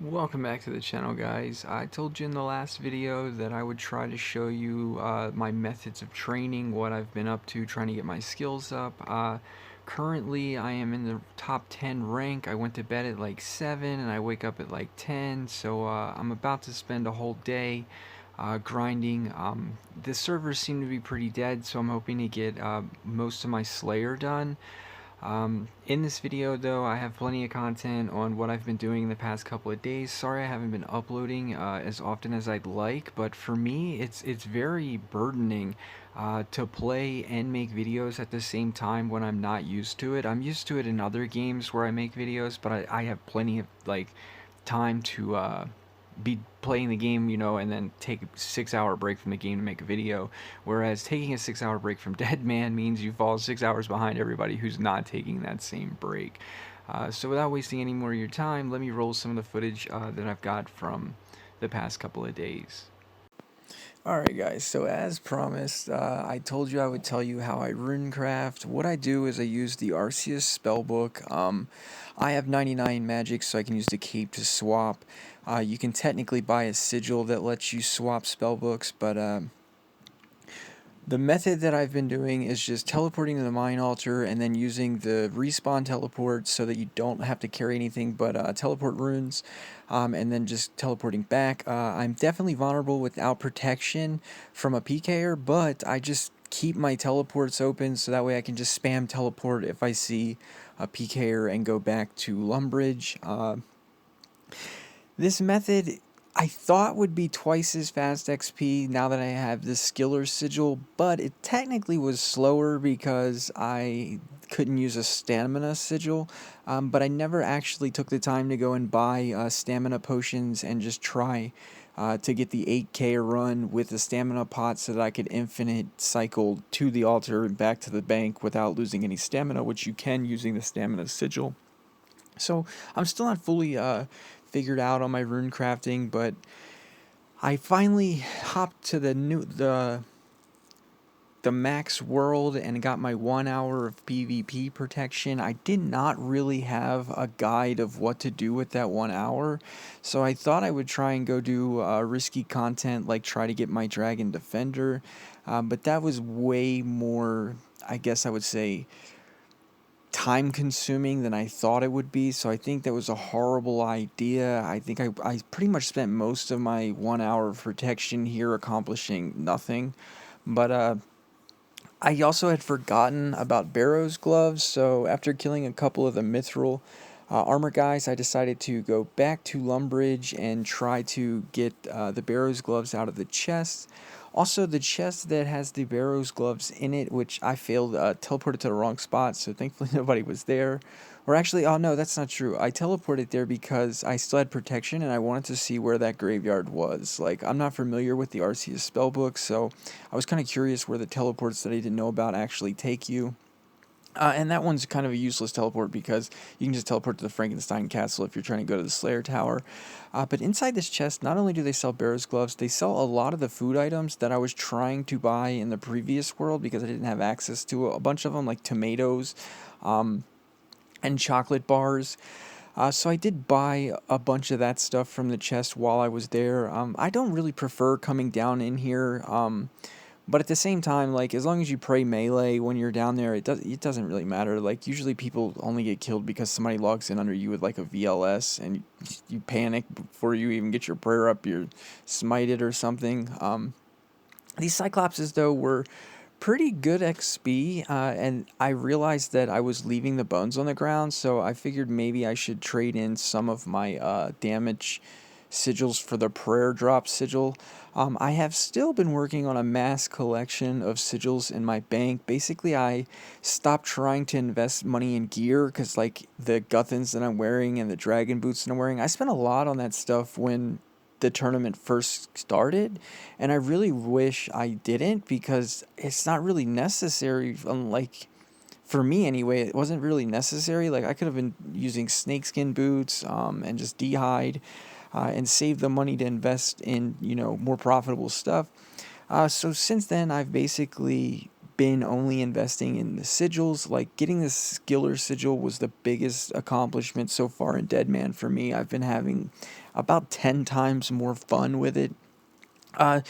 Welcome back to the channel, guys. I told you in the last video that I would try to show you my methods of training, what I've been up to trying to get my skills up. Currently I am in the top 10 rank. I went to bed at like 7 and I wake up at like 10, so I'm about to spend a whole day grinding. The servers seem to be pretty dead, so I'm hoping to get most of my Slayer done. In this video though, I have plenty of content on what I've been doing in the past couple of days. Sorry I haven't been uploading as often as I'd like, but for me it's very burdening to play and make videos at the same time when I'm not used to it. I'm used to it in other games where I make videos, but I have plenty of like time to be playing the game, and then take a 6 hour break from the game to make a video. Whereas taking a 6 hour break from Deadman means you fall 6 hours behind everybody who's not taking that same break. So without wasting any more of your time, let me roll some of the footage that I've got from the past couple of days. Alright guys, so as promised, I told you I would tell you how I runecraft. What I do is I use the Arceus spellbook. I have 99 magic, so I can use the cape to swap. You can technically buy a sigil that lets you swap spellbooks, but the method that I've been doing is just teleporting to the mine altar and then using the respawn teleport so that you don't have to carry anything but teleport runes, and then just teleporting back. I'm definitely vulnerable without protection from a PKer, but I just keep my teleports open so that way I can just spam teleport if I see a PKer and go back to Lumbridge. This method I thought would be twice as fast XP now that I have the Skiller Sigil, but it technically was slower because I couldn't use a Stamina Sigil, but I never actually took the time to go and buy Stamina Potions and just try to get the 8K run with the Stamina pot so that I could infinite cycle to the altar and back to the bank without losing any stamina, which you can using the Stamina Sigil. So I'm still not fully figured out on my rune crafting, but I finally hopped to the max world and got my 1 hour of PvP protection. I did not really have a guide of what to do with that 1 hour, so I thought I would try and go do risky content like try to get my Dragon Defender, but that was way more, I guess I would say, time consuming than I thought it would be, so I think that was a horrible idea. I think I pretty much spent most of my 1 hour of protection here accomplishing nothing. But I also had forgotten about Barrow's gloves, so after killing a couple of the mithril armor guys, I decided to go back to Lumbridge and try to get the Barrow's gloves out of the chest. Also, the chest that has the Barrow's gloves in it, which I failed, teleported to the wrong spot, so thankfully nobody was there. Or actually, oh no, that's not true. I teleported there because I still had protection and I wanted to see where that graveyard was. Like, I'm not familiar with the Arceus spellbook, so I was kind of curious where the teleports that I didn't know about actually take you. And that one's kind of a useless teleport because you can just teleport to the Frankenstein castle if you're trying to go to the Slayer Tower. But inside this chest, not only do they sell Barrow's gloves, they sell a lot of the food items that I was trying to buy in the previous world because I didn't have access to a bunch of them, like tomatoes and chocolate bars. So I did buy a bunch of that stuff from the chest while I was there. I don't really prefer coming down in here. But at the same time, like, as long as you pray melee when you're down there, it doesn't really matter. Like, usually people only get killed because somebody logs in under you with like a VLS and you panic before you even get your prayer up, you're smited or something. These Cyclopses though were pretty good XP, and I realized that I was leaving the bones on the ground, so I figured maybe I should trade in some of my damage sigils for the prayer drop sigil. I have still been working on a mass collection of sigils in my bank. Basically, I stopped trying to invest money in gear because, like, the Guthans that I'm wearing and the dragon boots that I'm wearing, I spent a lot on that stuff when the tournament first started, and I really wish I didn't because it's not really necessary. Like, for me anyway, it wasn't really necessary. Like, I could have been using snakeskin boots and just d'hide and save the money to invest in more profitable stuff. So since then, I've basically been only investing in the sigils. Like, getting the Skiller sigil was the biggest accomplishment so far in Deadman for me. I've been having about 10 times more fun with it. Uh,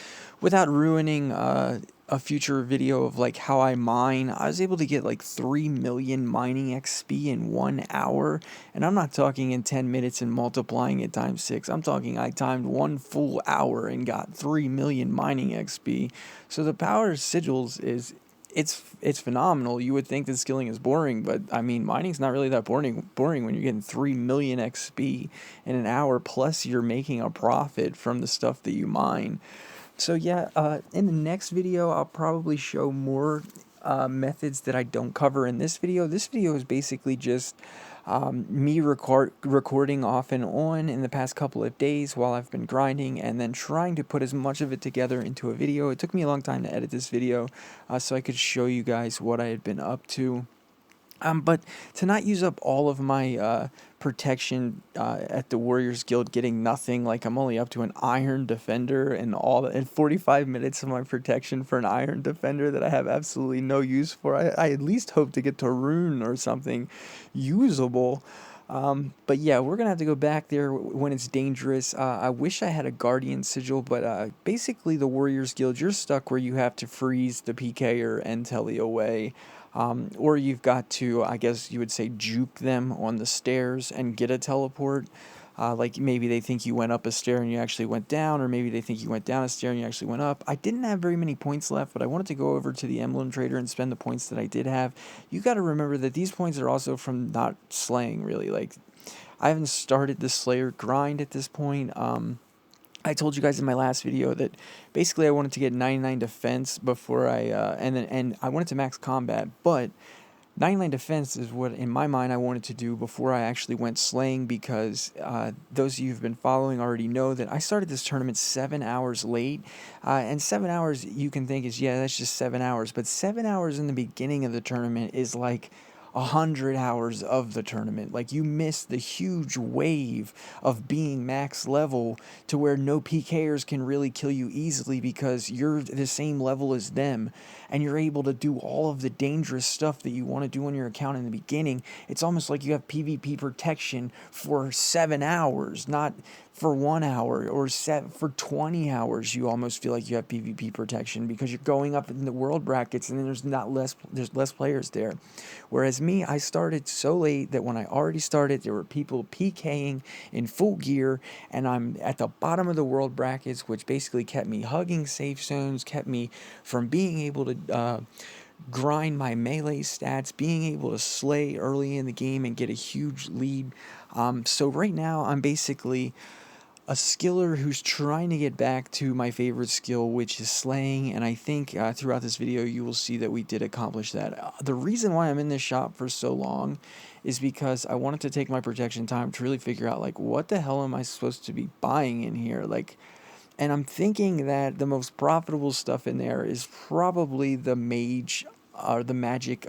Without ruining a future video of like how I mine, I was able to get like 3 million mining XP in 1 hour, and I'm not talking in 10 minutes and multiplying it times 6. I'm talking I timed 1 full hour and got 3 million mining XP. So the power of sigils is it's phenomenal. You would think that skilling is boring, but I mean, mining's not really that boring when you're getting 3 million XP in an hour, plus you're making a profit from the stuff that you mine. So yeah, in the next video, I'll probably show more methods that I don't cover in this video. This video is basically just me recording off and on in the past couple of days while I've been grinding, and then trying to put as much of it together into a video. It took me a long time to edit this video so I could show you guys what I had been up to. But to not use up all of my protection at the Warriors Guild getting nothing, like I'm only up to an Iron Defender, and 45 minutes of my protection for an Iron Defender that I have absolutely no use for. I at least hope to get to Rune or something usable. But yeah, we're going to have to go back there when it's dangerous. I wish I had a Guardian Sigil, but basically the Warriors Guild, you're stuck where you have to freeze the PKer and Telly away. Or you've got to, I guess you would say, juke them on the stairs and get a teleport. Like maybe they think you went up a stair and you actually went down, or maybe they think you went down a stair and you actually went up. I didn't have very many points left, but I wanted to go over to the Emblem Trader and spend the points that I did have. You got to remember that these points are also from not slaying, really. Like, I haven't started the Slayer grind at this point. I told you guys in my last video that basically I wanted to get 99 defense before and I wanted to max combat, but 99 defense is what, in my mind, I wanted to do before I actually went slaying, because those of you who've been following already know that I started this tournament 7 hours late, and 7 hours you can think is, yeah, that's just 7 hours, but 7 hours in the beginning of the tournament is like 100 hours of the tournament. Like, you miss the huge wave of being max level to where no PKers can really kill you easily because you're the same level as them, and you're able to do all of the dangerous stuff that you want to do on your account in the beginning. It's almost like you have PvP protection for 7 hours, not for 1 hour, or for 20 hours. You almost feel like you have PvP protection because you're going up in the world brackets, and then there's less players there. Whereas me, I started so late that when I already started, there were people PKing in full gear, and I'm at the bottom of the world brackets, which basically kept me hugging safe zones, kept me from being able to grind my melee stats, being able to slay early in the game and get a huge lead. So right now, I'm basically a skiller who's trying to get back to my favorite skill, which is slaying, and I think throughout this video you will see that we did accomplish that. The reason why I'm in this shop for so long is because I wanted to take my protection time to really figure out, like, what the hell am I supposed to be buying in here? Like, and I'm thinking that the most profitable stuff in there is probably the mage, or the magic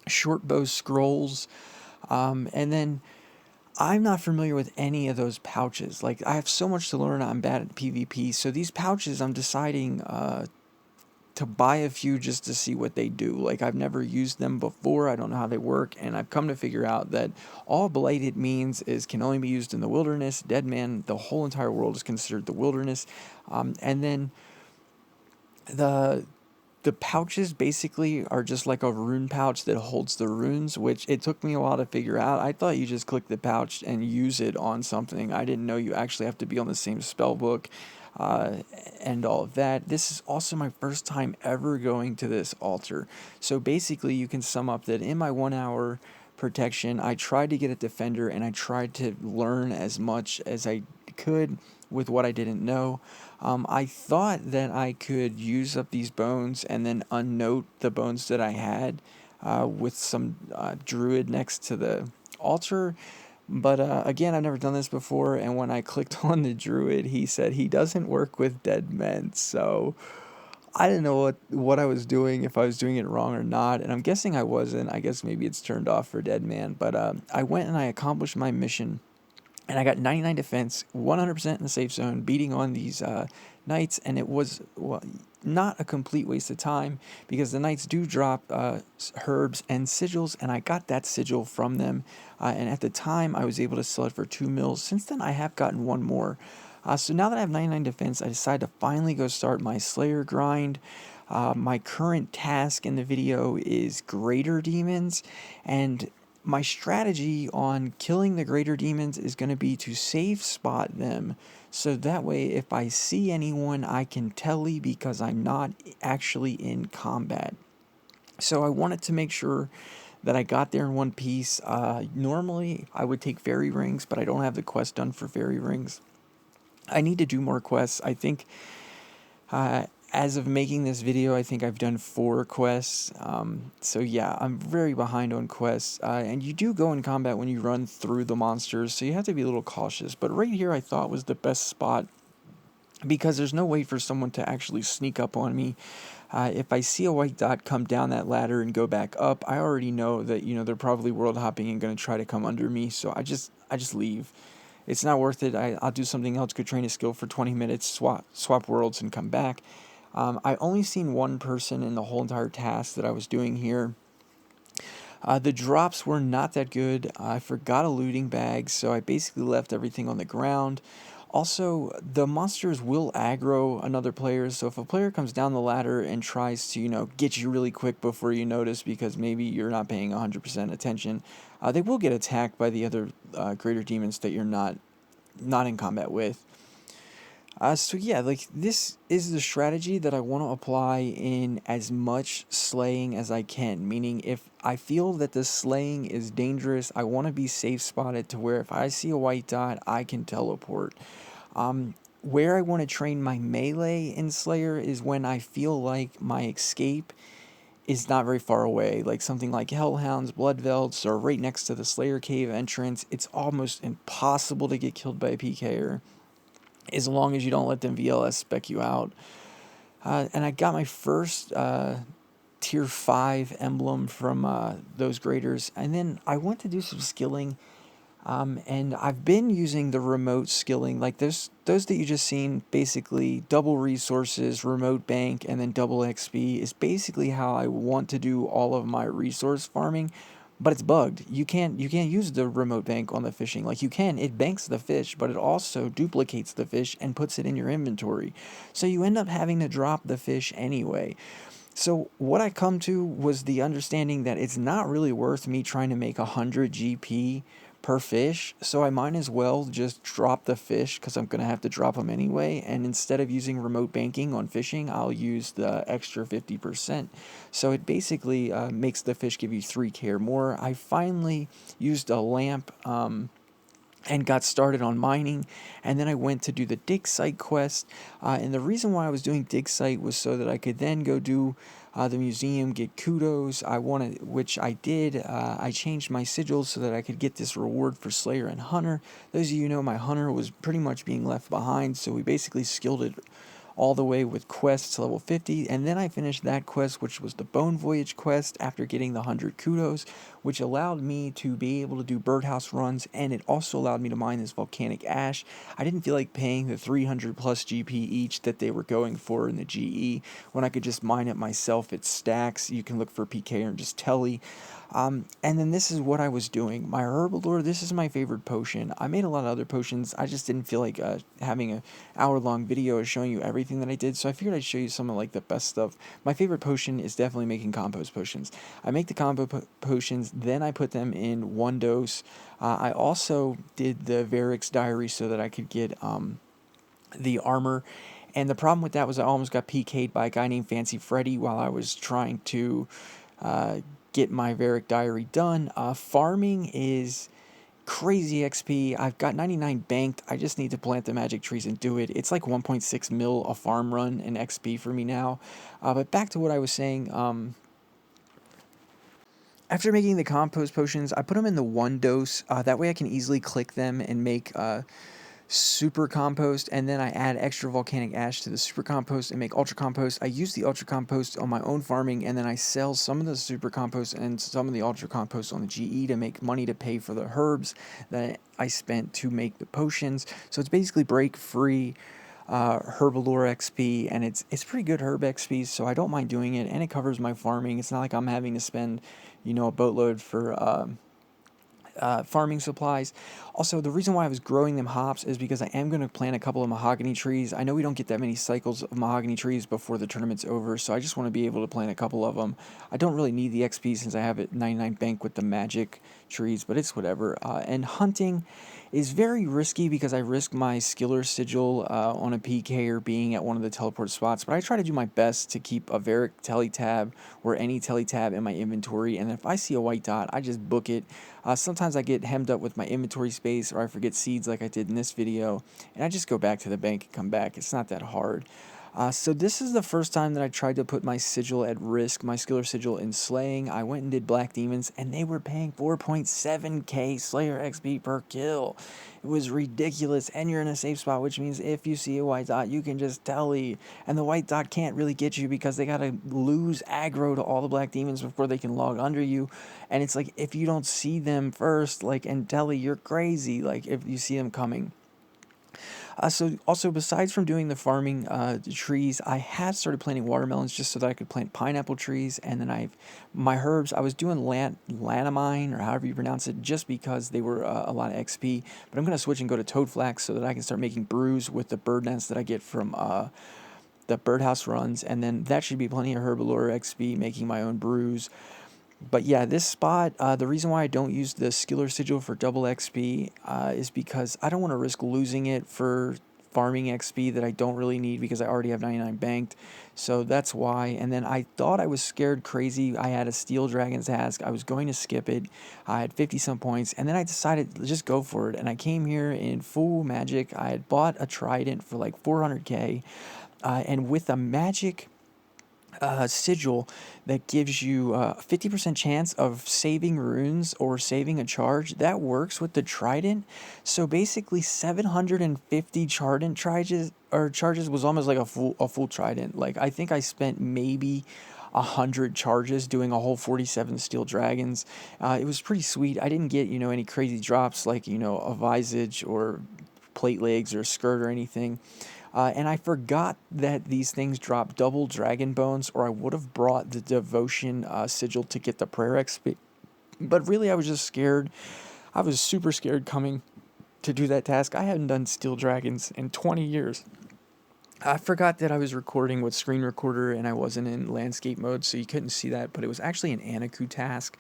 short bow scrolls, and then I'm not familiar with any of those pouches. Like, I have so much to learn. I'm bad at PvP. So these pouches, I'm deciding to buy a few just to see what they do. Like, I've never used them before. I don't know how they work. And I've come to figure out that all Blighted means is can only be used in the wilderness. Deadman, the whole entire world is considered the wilderness. And then the pouches basically are just like a rune pouch that holds the runes, which it took me a while to figure out. I thought you just click the pouch and use it on something. I didn't know you actually have to be on the same spell book and all of that. This is also my first time ever going to this altar. So basically you can sum up that in my 1 hour protection, I tried to get a defender, and I tried to learn as much as I could with what I didn't know. I thought that I could use up these bones and then unnote the bones that I had with some druid next to the altar. But again, I've never done this before, and when I clicked on the druid, he said he doesn't work with dead men. So I didn't know what I was doing, if I was doing it wrong or not, and I'm guessing I wasn't. I guess maybe it's turned off for Deadman, but I went and I accomplished my mission, and I got 99 defense, 100% in the safe zone, beating on these knights, and it was, well, not a complete waste of time because the knights do drop herbs and sigils, and I got that sigil from them. And at the time, I was able to sell it for 2 mils. Since then, I have gotten one more. So now that I have 99 defense, I decided to finally go start my Slayer grind. My current task in the video is greater demons, and my strategy on killing the greater demons is going to be to safe spot them, so that way if I see anyone I can telly because I'm not actually in combat. So I wanted to make sure that I got there in one piece. Normally I would take fairy rings, but I don't have the quest done for fairy rings. I need to do more quests. I think as of making this video, I think I've done 4 quests. So yeah, I'm very behind on quests. And you do go in combat when you run through the monsters, so you have to be a little cautious. But right here I thought was the best spot because there's no way for someone to actually sneak up on me. If I see a white dot come down that ladder and go back up, I already know that, you know, they're probably world hopping and going to try to come under me, so I just leave. It's not worth it. I'll do something else, go train a skill for 20 minutes, swap worlds, and come back. I only seen one person in the whole entire task that I was doing here. The drops were not that good. I forgot a looting bag, so I basically left everything on the ground. Also, the monsters will aggro another player, so if a player comes down the ladder and tries to, you know, get you really quick before you notice because maybe you're not paying 100% attention, they will get attacked by the other greater demons that you're not in combat with. So yeah, like, this is the strategy that I want to apply in as much slaying as I can. Meaning, if I feel that the slaying is dangerous, I want to be safe spotted to where if I see a white dot, I can teleport. Where I want to train my melee in Slayer is when I feel like my escape is not very far away. Like something like Hellhounds, Bloodvelds, or right next to the Slayer Cave entrance. It's almost impossible to get killed by a PKer, as long as you don't let them VLS spec you out. And I got my first tier 5 emblem from those graders, and then I went to do some skilling, and I've been using the remote skilling, like those that you just seen, basically double resources, remote bank, and then double XP is basically how I want to do all of my resource farming. But it's bugged. You can't use the remote bank on the fishing. Like, you can, it banks the fish, but it also duplicates the fish and puts it in your inventory. So you end up having to drop the fish anyway. So what I come to was the understanding that it's not really worth me trying to make 100 GP per fish, so I might as well just drop the fish because I'm going to have to drop them anyway, and instead of using remote banking on fishing, I'll use the extra 50%. So it basically makes the fish give you 3k or more. I finally used a lamp and got started on mining, and then I went to do the dig site quest, and the reason why I was doing dig site was so that I could then go do the museum, get kudos. Which I did. I changed my sigils so that I could get this reward for Slayer and Hunter. Those of you know, my Hunter was pretty much being left behind, so we basically skilled it all the way with quests to level 50, and then I finished that quest, which was the Bone Voyage quest, after getting the 100 kudos, which allowed me to be able to do birdhouse runs, and it also allowed me to mine this volcanic ash. I didn't feel like paying the 300 plus GP each that they were going for in the GE, when I could just mine it myself. It stacks, you can look for PK or just telly. And then this is what I was doing. My Herbalore, this is my favorite potion. I made a lot of other potions. I just didn't feel like having an hour-long video showing you everything that I did, so I figured I'd show you some of like the best stuff. My favorite potion is definitely making compost potions. I make the combo potions, then I put them in 1 dose. I also did the Varric's Diary so that I could get the armor. And the problem with that was I almost got PK'd by a guy named Fancy Freddy while I was trying to get my Varric Diary done. Farming is crazy XP. I've got 99 banked. I just need to plant the magic trees and do it. It's like 1.6 mil a farm run in XP for me now. But back to what I was saying. After making the compost potions, I put them in the 1 dose. That way I can easily click them and make super compost, and then I add extra volcanic ash to the super compost and make ultra compost. I use the ultra compost on my own farming, and then I sell some of the super compost and some of the ultra compost on the GE to make money to pay for the herbs that I spent to make the potions. So it's basically break free Herbalore XP, and it's pretty good herb XP, so I don't mind doing it, and it covers my farming. It's not like I'm having to spend, a boatload for farming supplies. Also, the reason why I was growing them hops is because I am going to plant a couple of mahogany trees. I know we don't get that many cycles of mahogany trees before the tournament's over, so I just want to be able to plant a couple of them. I don't really need the XP since I have it 99 bank with the magic trees, but it's whatever. And hunting is very risky because I risk my skiller sigil on a PK or being at one of the teleport spots, but I try to do my best to keep a Varic teletab or any teletab in my inventory, and if I see a white dot, I just book it. Sometimes I get hemmed up with my inventory space, or I forget seeds like I did in this video, and I just go back to the bank and come back. It's not that hard. So this is the first time that I tried to put my sigil at risk, my skiller sigil in slaying. I went and did black demons, and they were paying 4.7k slayer XP per kill. It was ridiculous, and you're in a safe spot, which means if you see a white dot, you can just telly, and the white dot can't really get you because they gotta lose aggro to all the black demons before they can log under you, and it's like, if you don't see them first, like, and telly, you're crazy, like, if you see them coming. So also, besides from doing the farming the trees, I have started planting watermelons just so that I could plant pineapple trees, and then my herbs. I was doing lanamine, or however you pronounce it, just because they were a lot of XP. But I'm gonna switch and go to toadflax so that I can start making brews with the bird nest that I get from the birdhouse runs, and then that should be plenty of herbalore XP making my own brews. But yeah, this spot, the reason why I don't use the skiller sigil for double XP is because I don't want to risk losing it for farming XP that I don't really need because I already have 99 banked. So that's why. And then I thought I was scared crazy. I had a steel dragon task. I was going to skip it. I had 50 some points. And then I decided to just go for it. And I came here in full magic. I had bought a trident for like 400k. And with a magic sigil that gives you a 50% chance of saving runes or saving a charge. That works with the trident. So basically 750 trident charges was almost like a full trident. Like, I think I spent maybe 100 charges doing a whole 47 steel dragons. It was pretty sweet. I didn't get, any crazy drops like, a visage or plate legs or skirt or anything. And I forgot that these things drop double dragon bones, or I would have brought the devotion sigil to get the prayer XP. But really, I was just scared. I was super scared coming to do that task. I hadn't done steel dragons in 20 years. I forgot that I was recording with screen recorder and I wasn't in landscape mode, so you couldn't see that, but it was actually an Anaku task.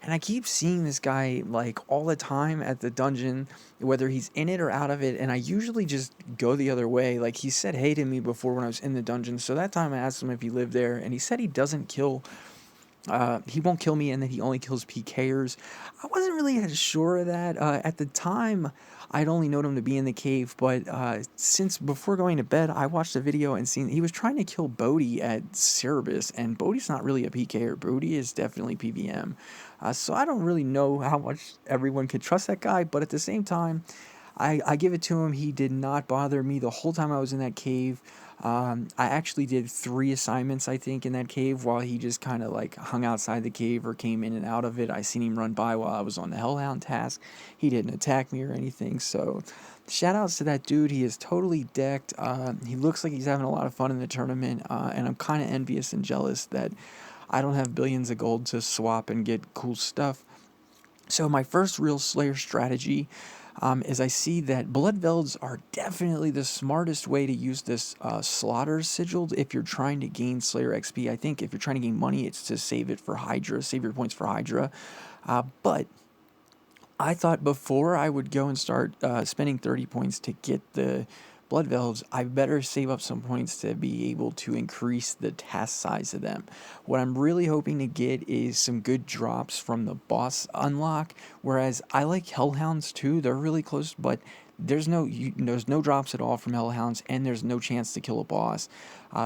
And I keep seeing this guy like all the time at the dungeon, whether he's in it or out of it, and I usually just go the other way. Like, he said hey to me before when I was in the dungeon, so that time I asked him if he lived there, and he said he doesn't kill he won't kill me and that he only kills PKers. I wasn't really as sure of that. At the time, I'd only known him to be in the cave, but since before going to bed, I watched a video and seen he was trying to kill Bodhi at Cerebus, and Bodhi's not really a PKer. Bodhi is definitely PVM. So I don't really know how much everyone could trust that guy, but at the same time, I give it to him. He did not bother me the whole time I was in that cave. I actually did 3 assignments, I think, in that cave while he just kind of like hung outside the cave or came in and out of it. I seen him run by while I was on the Hellhound task. He didn't attack me or anything. So shout outs to that dude. He is totally decked. He looks like he's having a lot of fun in the tournament. And I'm kind of envious and jealous that I don't have billions of gold to swap and get cool stuff. So my first real Slayer strategy is I see that Blood Velds are definitely the smartest way to use this Slaughter Sigil if you're trying to gain Slayer XP. I think if you're trying to gain money, it's to save it for Hydra, save your points for Hydra. But I thought before I would go and start spending 30 points to get the Blood Velds, I better save up some points to be able to increase the task size of them. What I'm really hoping to get is some good drops from the boss unlock, whereas I like Hellhounds too. They're really close, but there's no drops at all from Hellhounds, and there's no chance to kill a boss.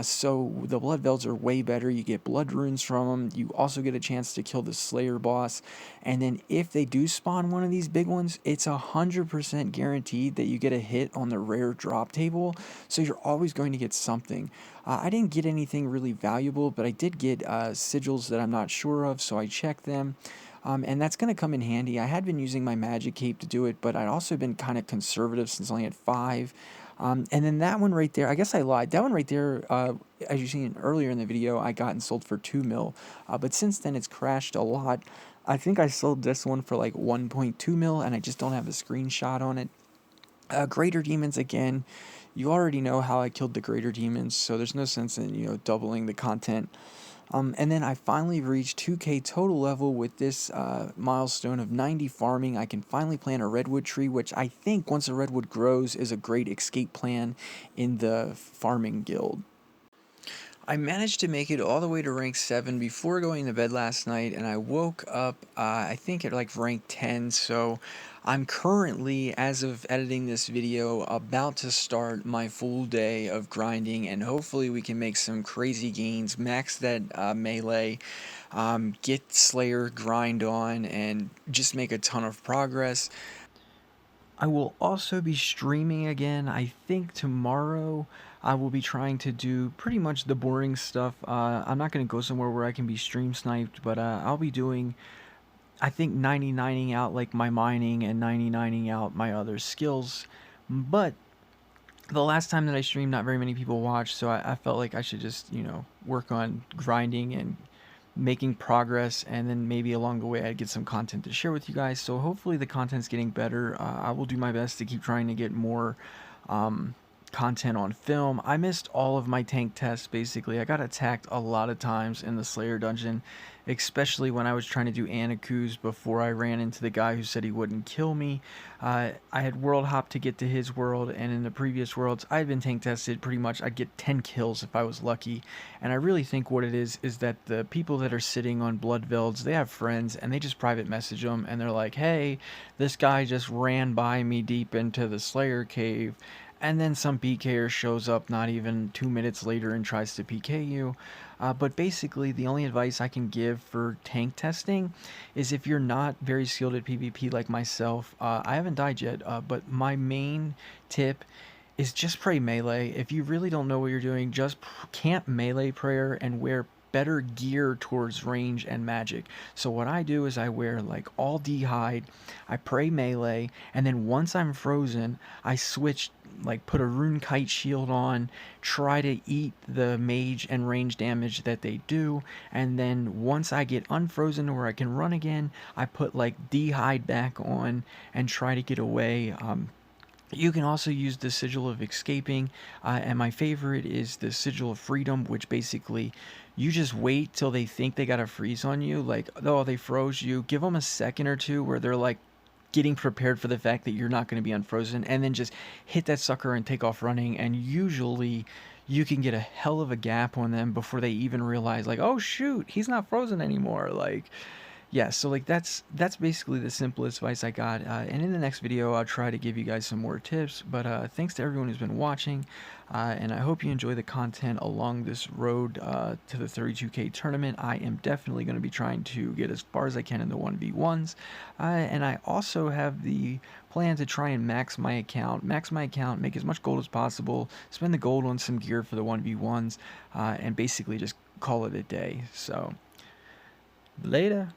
So the Blood Velds are way better. You get blood runes from them. You also get a chance to kill the Slayer boss. And then if they do spawn one of these big ones, it's 100% guaranteed that you get a hit on the rare drop table. So you're always going to get something. I didn't get anything really valuable, but I did get sigils that I'm not sure of, so I checked them. And that's going to come in handy. I had been using my magic cape to do it, but I'd also been kind of conservative since I only had 5. And then that one right there, I guess I lied. That one right there, as you seen earlier in the video, I got and sold for 2 mil. But since then, it's crashed a lot. I think I sold this one for like 1.2 mil, and I just don't have a screenshot on it. Greater Demons, again, you already know how I killed the Greater Demons, so there's no sense in, doubling the content. And then I finally reached 2K total level with this milestone of 90 farming. I can finally plant a redwood tree, which I think once a redwood grows is a great escape plan in the farming guild. I managed to make it all the way to rank 7 before going to bed last night, and I woke up, I think at like rank 10, so I'm currently, as of editing this video, about to start my full day of grinding, and hopefully we can make some crazy gains, max that melee, get Slayer grind on, and just make a ton of progress. I will also be streaming again. I think tomorrow I will be trying to do pretty much the boring stuff. I'm not going to go somewhere where I can be stream sniped, but I'll be doing, I think, 99ing out like my mining and 99ing out my other skills. But the last time that I streamed, not very many people watched, so I felt like I should just, work on grinding and making progress, and then maybe along the way I'd get some content to share with you guys. So hopefully the content's getting better. I will do my best to keep trying to get more content on film. I missed all of my tank tests, basically. I got attacked a lot of times in the Slayer dungeon, especially when I was trying to do Anaku's before I ran into the guy who said he wouldn't kill me. I had world hop to get to his world, and in the previous worlds I had been tank tested pretty much. I'd get 10 kills if I was lucky, and I really think what it is that the people that are sitting on Bloodvelds, they have friends, and they just private message them, and they're like, hey, this guy just ran by me deep into the Slayer cave. And then some PKer shows up not even 2 minutes later and tries to PK you. But basically, the only advice I can give for tank testing is if you're not very skilled at PvP like myself, I haven't died yet, but my main tip is just pray melee. If you really don't know what you're doing, just camp melee prayer and wear better gear towards range and magic. So what I do is I wear like all D-hide, I pray melee, and then once I'm frozen, I switch, like put a rune kite shield on, try to eat the mage and range damage that they do, and then once I get unfrozen where I can run again, I put like D-hide back on and try to get away. You can also use the Sigil of Escaping, and my favorite is the Sigil of Freedom, which basically you just wait till they think they got a freeze on you, like, oh, they froze you, give them a second or two where they're like getting prepared for the fact that you're not going to be unfrozen, and then just hit that sucker and take off running, and usually you can get a hell of a gap on them before they even realize, like, oh shoot, he's not frozen anymore. Like, yeah, so like that's basically the simplest advice I got, and in the next video I'll try to give you guys some more tips, but thanks to everyone who's been watching, and I hope you enjoy the content along this road to the 32K tournament. I am definitely going to be trying to get as far as I can in the 1v1s, and I also have the plan to try and max my account, make as much gold as possible, spend the gold on some gear for the 1v1s, and basically just call it a day. So later.